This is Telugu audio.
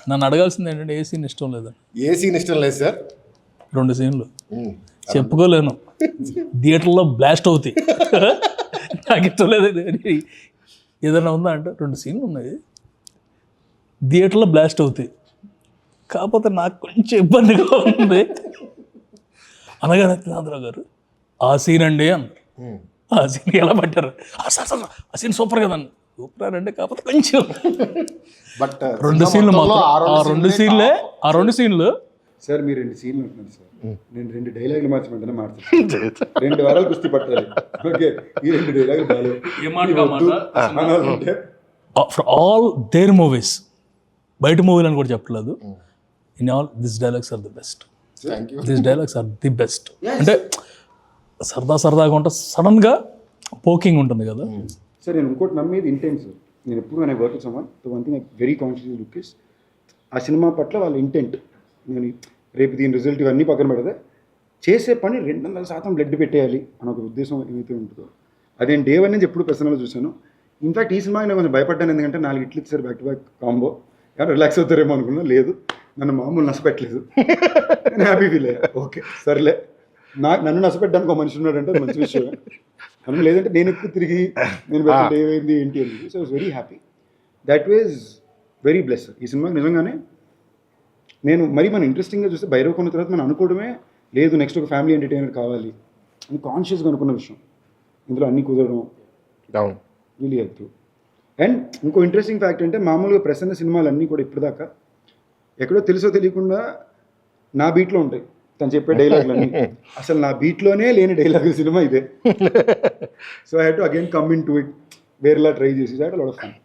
నన్ను అడగాల్సింది ఏంటంటే ఏ సీన్ ఇష్టం లేదని. ఏ సీన్ ఇష్టం లేదు సార్? 2 సీన్లు చెప్పుకోలేను, థియేటర్లో బ్లాస్ట్ అవుతాయి. నాకు ఇష్టం లేదు ఏదైనా ఉందా అంటే 2 సీన్లు ఉన్నాయి, థియేటర్లో బ్లాస్ట్ అవుతాయి. కాకపోతే నాకు కొంచెం ఇబ్బందిగా ఉంది అనగానే త్రినాథరావు గారు ఆ సీన్ అండి అన్నారు. ఆ సీన్ ఎలా పట్టారు? సార్ సార్ ఆ సీన్ సూపర్ కదండి. సూపర్ అంటే కాకపోతే కొంచెం బట్ 2 సీన్లు మాత్రం ఆ 2 సీన్లు సార్ మీరు 2 సీన్లు ఉంటున్నారు సార్, నేను 2 డైలాగులు మార్చమంటే మార్చాను. 2 వారాలు కుస్తీ పట్టాలి. ఓకే, ఈ 2 డైలాగులు బాగాలేవు. ఫర్ ఆల్ దేర్ మూవీస్, బయట మూవీలు అని కూడా చెప్పలేదు, in all this dialogues are the best. This dialogues are the best. అంటే సరదాగా ఉంటే సడన్గా పోకింగ్ ఉంటుంది కదా సార్. నేను ఇంకోటి నమ్మేది ఇంటెన్స్. నేను ఎప్పుడు నేను work someone the one thing I very conscious look is ఆ సినిమా పట్ల వాళ్ళ ఇంటెంట్. నేను రేపు దీని రిజల్ట్ ఇవన్నీ పక్కన పెడితే చేసే పని 200% బ్లడ్ పెట్టేయాలి అని ఒక ఉద్దేశం ఏమైతే ఉంటుందో అది నేను డే 1 నుంచి ఎప్పుడు పర్సనల్గా చూశాను. ఇన్ఫాక్ట్ ఈ సినిమాకి నేను కొంచెం భయపడ్డాను, ఎందుకంటే 4 ఇట్లు ఇచ్చారు బ్యాక్ టు బ్యాక్ కాంబో. కానీ రిలాక్స్ అవుతారేమో అనుకున్నా, లేదు నన్ను మామూలు నష్టపెట్టలేదు. నేను హ్యాపీ ఫీల్ అయ్యా. ఓకే సర్లే, నన్ను నష్టపెట్టడానికి ఒక మనిషి ఉన్నాడంటే అది మంచి విషయం. మనం లేదంటే నేను ఎక్కువ తిరిగి నేను పెట్టే ఏమైంది ఏంటి అని. So I was very happy. That was very bless. ఈ సినిమాకి నిజంగానే నేను మరి మనం ఇంట్రెస్టింగ్గా చూస్తే భైరవ్ కొన్న తర్వాత మనం అనుకోవడమే లేదు నెక్స్ట్ ఒక ఫ్యామిలీ ఎంటర్టైనర్ కావాలి అని కాన్షియస్గా అనుకున్న విషయం. ఇందులో అన్నీ కుదరడం రియలీ హెల్ప్. అండ్ ఇంకో ఇంట్రెస్టింగ్ ఫ్యాక్ట్ అంటే మామూలుగా ప్రసన్న సినిమాలు అన్నీ కూడా ఇప్పటిదాకా ఎక్కడో తెలుసో తెలియకుండా నా బీట్లో ఉంటాయి తను చెప్పే డైలాగులన్నీ. అసలు నా బీట్లోనే లేని డైలాగుల సినిమా ఇదే. So I had to again come in to it, వేరేలా ట్రై చేసి. That lot of fun.